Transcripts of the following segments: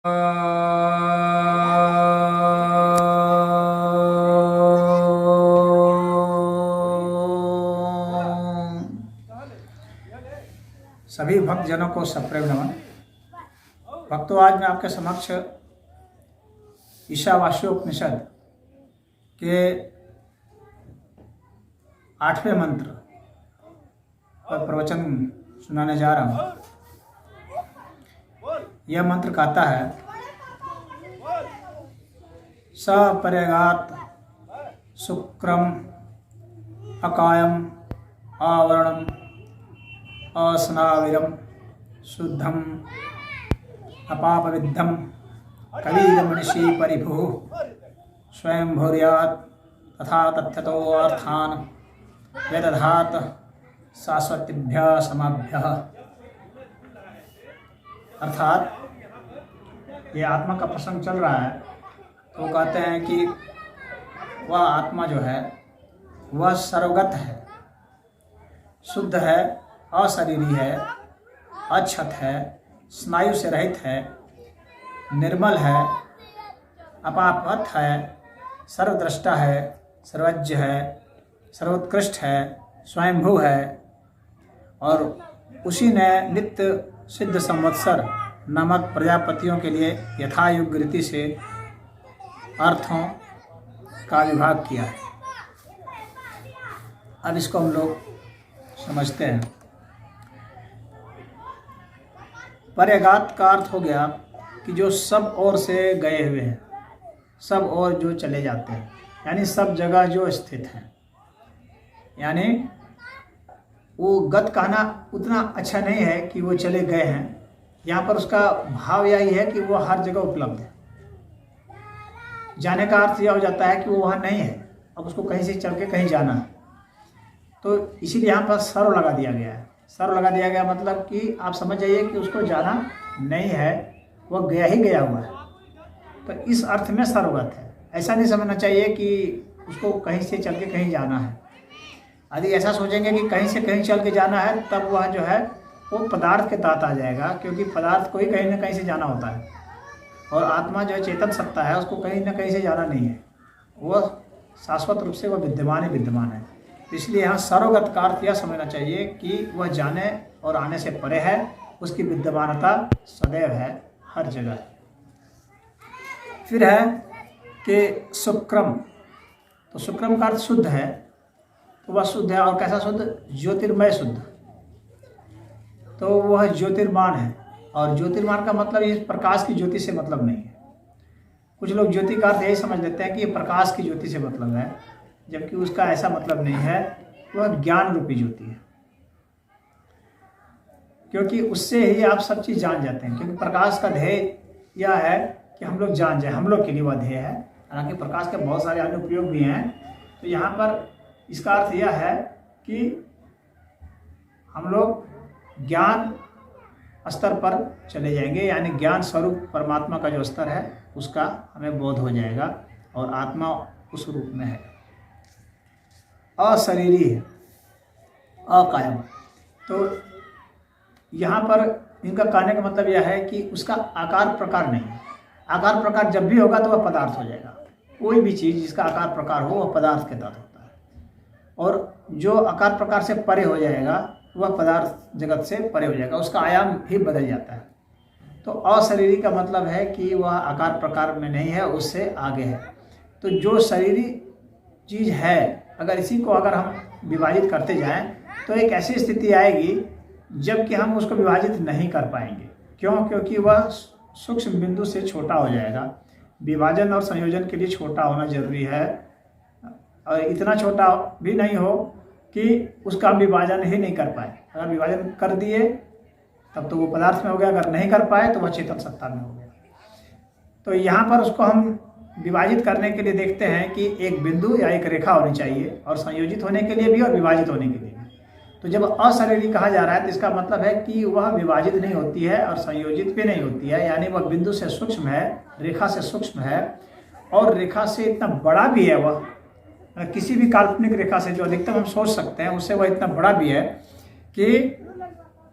सभी भक्तजनों को सप्रेम नमन। भक्तों, आज मैं आपके समक्ष ईशावास्योपनिषद के 8वें मंत्र पर प्रवचन सुनाने जा रहा हूँ। यह मंत्र कहता है, सपर्यगात शुक्रम अकायम आवरणम असनाविरम शुद्धम अपापविद्धम कलीलमनिषि परिभुः स्वयं भूर्यात् तथा तथ्यतो अर्थान व्यदधात शाश्वतिभ्यः समाभ्यः। अर्थात ये आत्मा का प्रसंग चल रहा है, तो कहते हैं कि वह आत्मा जो है वह सर्वगत है, शुद्ध है, अशरीरी है, अक्षत है, स्नायु से रहित है, निर्मल है, अपापवत है, सर्वद्रष्टा है, सर्वज्ञ है, सर्वोत्कृष्ट है, स्वयंभू है और उसी ने नित्य सिद्ध संवत्सर नामक प्रजापतियों के लिए यथायुग रीति से अर्थों का विभाग किया है। अब इसको हम लोग समझते हैं। पर्यगात का अर्थ हो गया कि जो सब ओर से गए हुए हैं, सब ओर जो चले जाते हैं, यानी सब जगह जो स्थित हैं। यानी वो गत कहना उतना अच्छा नहीं है कि वो चले गए हैं, यहाँ पर उसका भाव यही है कि वो हर जगह उपलब्ध है। जाने का अर्थ यह हो जाता है कि वो वहाँ नहीं है, अब उसको कहीं से चल के कहीं जाना है, तो इसीलिए यहाँ पर सर्व लगा दिया गया है। सर्व लगा दिया गया मतलब कि आप समझ जाइए कि उसको जाना नहीं है, वह गया ही गया हुआ है, तो इस अर्थ में सर्वगत है। ऐसा नहीं समझना चाहिए कि उसको कहीं से चल के कहीं जाना है। यदि ऐसा सोचेंगे कि कहीं से कहीं चल के जाना है, तब वह जो है वो पदार्थ के तहत आ जाएगा, क्योंकि पदार्थ को ही कहीं ना कहीं से जाना होता है और आत्मा जो है चेतन सत्ता है, उसको कहीं ना कहीं से जाना नहीं है, वह शाश्वत रूप से वह विद्यमान ही विद्यमान है। इसलिए यहाँ सर्वगत का अर्थ यह समझना चाहिए कि वह जाने और आने से परे है, उसकी विद्यमानता सदैव है, हर जगह है। फिर है कि शुक्रम, तो शुक्रम का अर्थ शुद्ध है, तो वह शुद्ध है। और कैसा शुद्ध? ज्योतिर्मय शुद्ध, तो वह ज्योतिर्मान है। और ज्योतिर्मान का मतलब इस प्रकाश की ज्योति से मतलब नहीं है। कुछ लोग ज्योति का अर्थ यही समझ लेते हैं कि ये प्रकाश की ज्योति से मतलब है, जबकि उसका ऐसा मतलब नहीं है। वह ज्ञान रूपी ज्योति है, क्योंकि उससे ही आप सब चीज़ जान जाते हैं। क्योंकि प्रकाश का ध्येय यह है कि हम लोग जान जाए, हम लोग के लिए वह ध्येय है। हालांकि प्रकाश के बहुत सारे अनुप्रयोग भी हैं, तो यहाँ पर इसका अर्थ यह है कि हम लोग ज्ञान स्तर पर चले जाएंगे, यानी ज्ञान स्वरूप परमात्मा का जो स्तर है उसका हमें बोध हो जाएगा और आत्मा उस रूप में है। अशरीरी है, अकायम, तो यहाँ पर इनका कहने का मतलब यह है कि उसका आकार प्रकार नहीं है। आकार प्रकार जब भी होगा तो वह पदार्थ हो जाएगा। कोई भी चीज़ जिसका आकार प्रकार हो वह पदार्थ के तहत होता है, और जो आकार प्रकार से परे हो जाएगा वह पदार्थ जगत से परे हो जाएगा, उसका आयाम भी बदल जाता है। तो अशरीरी का मतलब है कि वह आकार प्रकार में नहीं है, उससे आगे है। तो जो शरीरी चीज़ है, अगर इसी को अगर हम विभाजित करते जाएं तो एक ऐसी स्थिति आएगी जबकि हम उसको विभाजित नहीं कर पाएंगे। क्यों? क्योंकि वह सूक्ष्म बिंदु से छोटा हो जाएगा। विभाजन और संयोजन के लिए छोटा होना जरूरी है, और इतना छोटा भी नहीं हो कि उसका हम विभाजन ही नहीं कर पाए। अगर विभाजन कर दिए तब तो वो पदार्थ में हो गया, अगर नहीं कर पाए तो वह चेतन सत्ता में हो गया। तो यहाँ पर उसको हम विभाजित करने के लिए देखते हैं कि एक बिंदु या एक रेखा होनी चाहिए, और संयोजित होने के लिए भी और विभाजित होने के लिए भी। तो जब अशरीरी कहा जा रहा है तो इसका मतलब है कि वह विभाजित नहीं होती है और संयोजित भी नहीं होती है, यानी वह बिंदु से सूक्ष्म है, रेखा से सूक्ष्म है, और रेखा से इतना बड़ा भी है। वह किसी भी काल्पनिक रेखा से जो अधिकतम हम सोच सकते हैं उससे वह इतना बड़ा भी है कि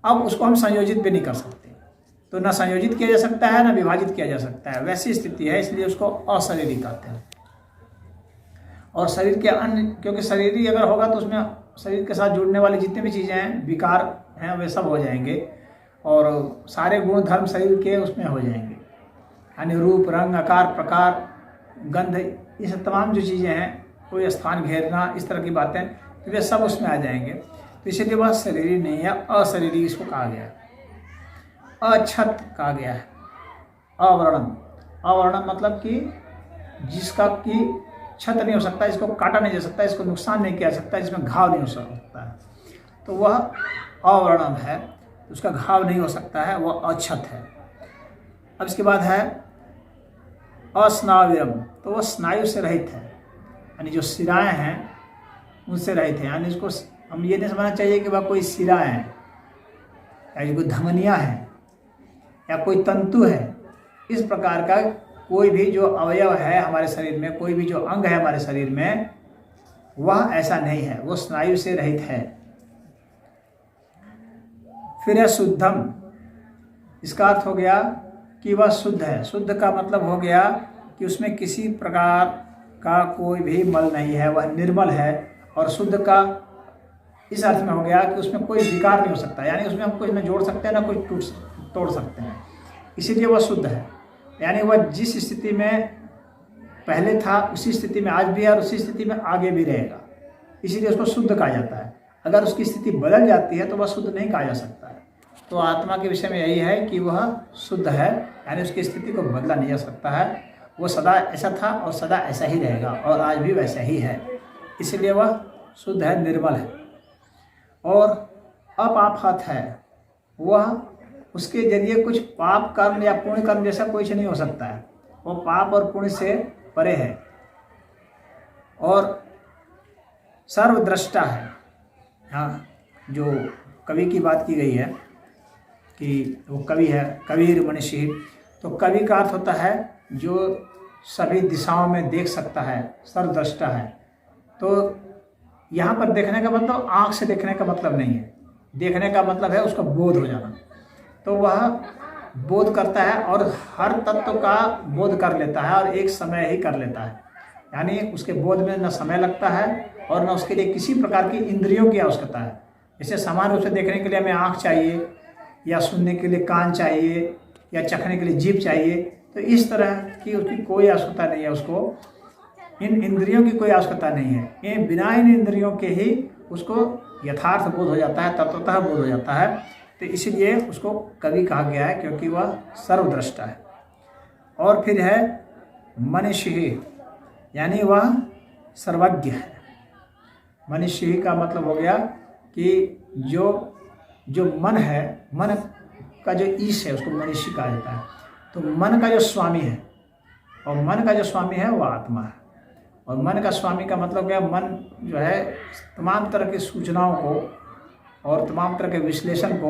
अब उसको हम संयोजित भी नहीं कर सकते। तो न संयोजित किया जा सकता है न विभाजित किया जा सकता है, वैसी स्थिति है, इसलिए उसको अशरीरी कहते हैं। और शरीर के अन्य, क्योंकि शरीरी अगर होगा तो उसमें शरीर के साथ जुड़ने वाली जितनी भी चीज़ें हैं, विकार हैं, वे सब हो जाएंगे और सारे गुण धर्म शरीर के उसमें हो जाएंगे, यानी रूप रंग आकार प्रकार गंध, ये सब तमाम जो चीज़ें हैं, कोई स्थान घेरना, इस तरह की बातें, तो वे सब उसमें आ जाएंगे। तो इसलिए वह शरीरी नहीं है, अशरीरी इसको कहा गया है। अछत कहा गया है। अवर्णम, अवर्णम मतलब कि जिसका कि क्षत नहीं हो सकता, इसको काटा नहीं जा सकता, इसको नुकसान नहीं किया जा सकता, इसमें घाव नहीं हो सकता है, तो वह अवर्णम है, उसका घाव नहीं हो सकता है, वह अक्षत है। अब इसके बाद है अस्नाविरम, तो वह स्नायु से रहित है, यानी जो सिराएं हैं उनसे रहित है। यानी इसको हम ये नहीं समझना चाहिए कि वह कोई सिरा है या कोई धमनियाँ हैं या कोई तंतु है, इस प्रकार का कोई भी जो अवयव है हमारे शरीर में, कोई भी जो अंग है हमारे शरीर में, वह ऐसा नहीं है, वो स्नायु से रहित है। फिर है शुद्धम, इसका अर्थ हो गया कि वह शुद्ध है। शुद्ध का मतलब हो गया कि उसमें किसी प्रकार का कोई भी मल नहीं है, वह निर्मल है। और शुद्ध का इस अर्थ में हो गया कि उसमें कोई विकार नहीं हो सकता, यानी उसमें हम कुछ न जोड़ सकते हैं ना कुछ तोड़ सकते हैं, इसीलिए वह शुद्ध है। यानी वह जिस स्थिति में पहले था उसी स्थिति में आज भी है और उसी स्थिति में आगे भी रहेगा, इसीलिए उसको शुद्ध कहा जाता है। अगर उसकी स्थिति बदल जाती है तो वह शुद्ध नहीं कहा जा सकता है। तो आत्मा के विषय में यही है कि वह शुद्ध है, यानी उसकी स्थिति को बदला नहीं जा सकता है, वो सदा ऐसा था और सदा ऐसा ही रहेगा और आज भी वैसा ही है, इसलिए वह शुद्ध है, निर्मल है। और अपापहत है, वह उसके जरिए कुछ पाप कर्म या पुण्य कर्म जैसा कुछ नहीं हो सकता है, वो पाप और पुण्य से परे है। और सर्वद्रष्टा है। हाँ, जो कवि की बात की गई है कि वो कवि है, कबीर मनीषी, तो कवि का अर्थ होता है जो सभी दिशाओं में देख सकता है, सर्वद्रष्टा है। तो यहाँ पर देखने का मतलब आँख से देखने का मतलब नहीं है, देखने का मतलब है उसका बोध हो जाना। तो वह बोध करता है और हर तत्व का बोध कर लेता है और एक समय ही कर लेता है, यानी उसके बोध में न समय लगता है और न उसके लिए किसी प्रकार की इंद्रियों की आवश्यकता है। जैसे सामान्य रूप से देखने के लिए हमें आँख चाहिए या सुनने के लिए कान चाहिए या चखने के लिए जीभ चाहिए, तो इस तरह की उसकी कोई आवश्यकता नहीं है, उसको इन इंद्रियों की कोई आवश्यकता नहीं है। ये बिना इन इंद्रियों के ही उसको यथार्थ बोध हो जाता है, तत्वतः बोध हो जाता है। तो इसीलिए उसको कवि कहा गया है, क्योंकि वह सर्वद्रष्टा है। और फिर है मनीषी, यानी वह सर्वज्ञ है। मनीषी का मतलब हो गया कि जो मन है, मन का जो ईश है, उसको मनीषी कहा जाता है। तो मन का जो स्वामी है, और मन का जो स्वामी है वह आत्मा है। और मन का स्वामी का मतलब क्या, मन जो है तमाम तरह की सूचनाओं को और तमाम तरह के विश्लेषण को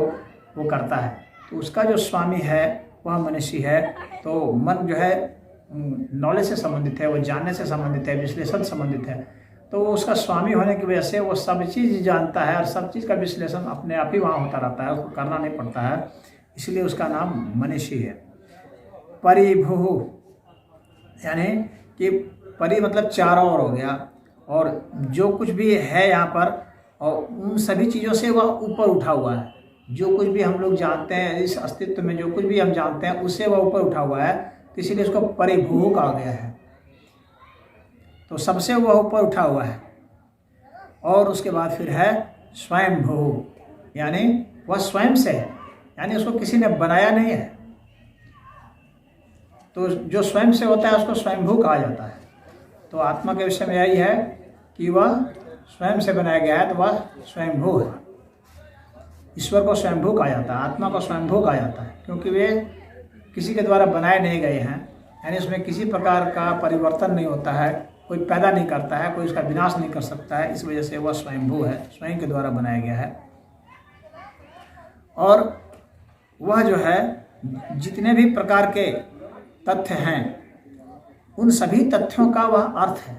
वो करता है, तो उसका जो स्वामी है वह मनीषी है। तो मन जो है नॉलेज से संबंधित है, वो जानने से संबंधित है, विश्लेषण से संबंधित है। तो वो उसका स्वामी होने की वजह से वो सब चीज़ जानता है और सब चीज़ का विश्लेषण अपने आप ही वहाँ होता रहता है, उसको करना नहीं पड़ता है, इसलिए उसका नाम मनीषी है। परिभु, यानी कि परि मतलब चारों ओर हो गया, और जो कुछ भी है यहाँ पर और उन सभी चीज़ों से वह ऊपर उठा हुआ है। जो कुछ भी हम लोग जानते हैं, इस अस्तित्व में जो कुछ भी हम जानते हैं उससे वह ऊपर उठा हुआ है, तो इसीलिए उसको परिभू कहा गया है। तो सबसे वह ऊपर उठा हुआ है। और उसके बाद फिर है स्वयंभू, यानी वह स्वयं से है, यानी उसको किसी ने बनाया नहीं है। तो जो स्वयं से होता है उसको स्वयंभू कहा जाता है। तो आत्मा के विषय में यही है कि वह स्वयं से बनाया गया है, तो वह स्वयंभू है। ईश्वर को स्वयंभू कहा जाता है, आत्मा को स्वयंभू कहा जाता है, क्योंकि वे किसी के द्वारा बनाए नहीं गए हैं, यानी उसमें किसी प्रकार का परिवर्तन नहीं होता है, कोई पैदा नहीं करता है, कोई उसका विनाश नहीं कर सकता है, इस वजह से वह स्वयंभू है, स्वयं के द्वारा बनाया गया है। और वह जो है जितने भी प्रकार के तथ्य हैं उन सभी तथ्यों का वह अर्थ है,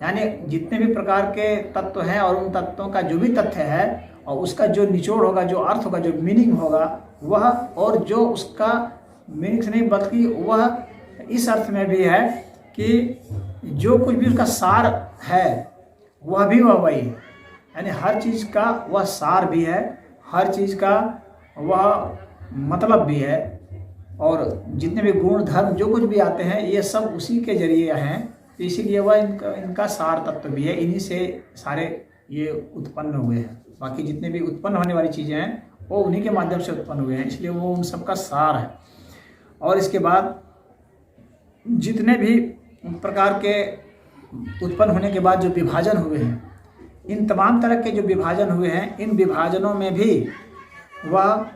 यानी जितने भी प्रकार के तत्व हैं और उन तत्वों का जो भी तथ्य है और उसका जो निचोड़ होगा, जो अर्थ होगा, जो मीनिंग होगा वह, और जो उसका मीनिंग से नहीं बल्कि वह इस अर्थ में भी है कि जो कुछ भी उसका सार है वह भी वही है। यानी हर चीज़ का वह सार भी है, हर चीज़ का वह मतलब भी है, और जितने भी गुण धर्म जो कुछ भी आते हैं ये सब उसी के जरिए हैं। इसीलिए वह इनका सार तत्व भी है, इन्हीं से सारे ये उत्पन्न हुए हैं। बाकी जितने भी उत्पन्न होने वाली चीज़ें हैं वो उन्हीं के माध्यम से उत्पन्न हुए हैं, इसलिए वो उन सब का सार है। और इसके बाद जितने भी प्रकार के उत्पन्न होने के बाद जो विभाजन हुए हैं, इन तमाम तरह के जो विभाजन हुए हैं, इन विभाजनों में भी वह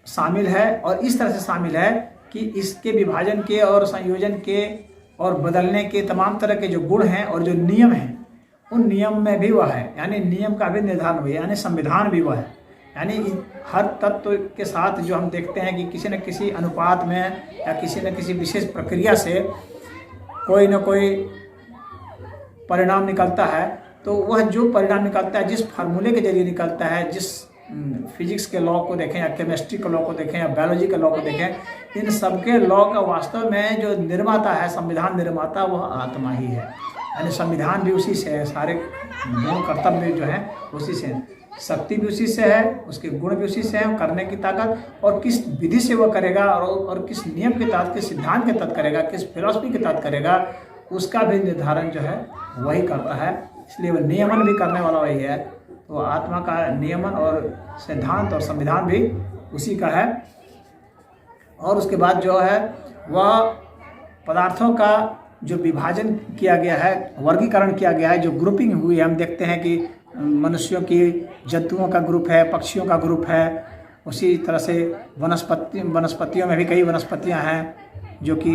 शामिल है, और इस तरह से शामिल है कि इसके विभाजन के और संयोजन के और बदलने के तमाम तरह के जो गुण हैं और जो नियम हैं, उन नियम में भी वह है। यानी नियम का भी निर्धारण हुआ, यानी संविधान भी वह है। यानी हर तत्व के साथ जो हम देखते हैं कि किसी न किसी अनुपात में या किसी न किसी विशेष प्रक्रिया से कोई न कोई परिणाम निकलता है, तो वह जो परिणाम निकलता है, जिस फार्मूले के जरिए निकलता है, जिस फिजिक्स के लॉ को देखें या केमिस्ट्री के लॉ को देखें या बायोलॉजी के लॉ को देखें, इन सबके लॉ का वास्तव में जो निर्माता है, संविधान निर्माता, वह आत्मा ही है। यानी संविधान भी उसी से है, सारे गुण कर्तव्य जो है उसी से है, शक्ति भी उसी से है, उसके गुण भी उसी से है, करने की ताकत, और किस विधि से वह करेगा और किस नियम के तहत, किस सिद्धांत के तहत करेगा, किस फिलॉसफी के तहत करेगा, उसका भी निर्धारण जो है वही करता है। इसलिए वह नियमन भी करने वाला वही है। तो आत्मा का नियमन और सिद्धांत और संविधान भी उसी का है। और उसके बाद जो है वह पदार्थों का जो विभाजन किया गया है, वर्गीकरण किया गया है, जो ग्रुपिंग हुई है, हम देखते हैं कि मनुष्यों की, जंतुओं का ग्रुप है, पक्षियों का ग्रुप है, उसी तरह से वनस्पतियों में भी कई वनस्पतियां हैं जो कि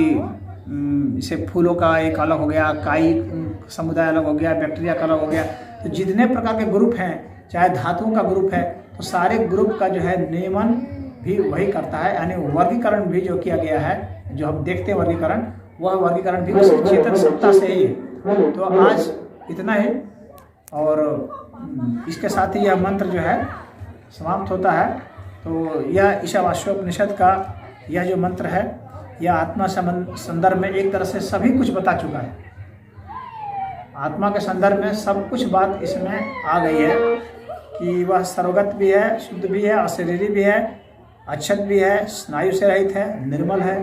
जैसे फूलों का एक अलग हो गया, काई समुदाय अलग हो गया, बैक्टीरिया का अलग हो गया। तो जितने प्रकार के ग्रुप हैं, चाहे धातुओं का ग्रुप है, तो सारे ग्रुप का जो है नियमन भी वही करता है। यानी वर्गीकरण भी जो किया गया है, जो हम देखते हैं वर्गीकरण, वह वर्गीकरण भी उस चेतन सत्ता से ही है। तो आज इतना ही, और इसके साथ ही यह मंत्र जो है समाप्त होता है। तो यह ईशावास्योपनिषद का यह जो मंत्र है, यह आत्मा संदर्भ में एक तरह से सभी कुछ बता चुका है। आत्मा के संदर्भ में सब कुछ बात इसमें आ गई है कि वह सर्वगत भी है, शुद्ध भी है, अशरीरी भी है, अक्षत भी है, स्नायु से रहित है, निर्मल है,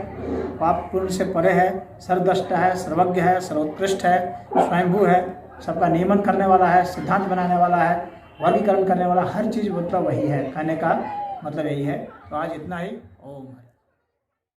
पाप पुण्य से परे है, सर्वद्रष्टा है, सर्वज्ञ है, सर्वोत्कृष्ट है, स्वयंभू है, सबका नियमन करने वाला है, सिद्धांत बनाने वाला है, वर्गीकरण करने वाला, हर चीज़ मतलब वही है। कहने का मतलब यही है। तो आज इतना ही। ओम।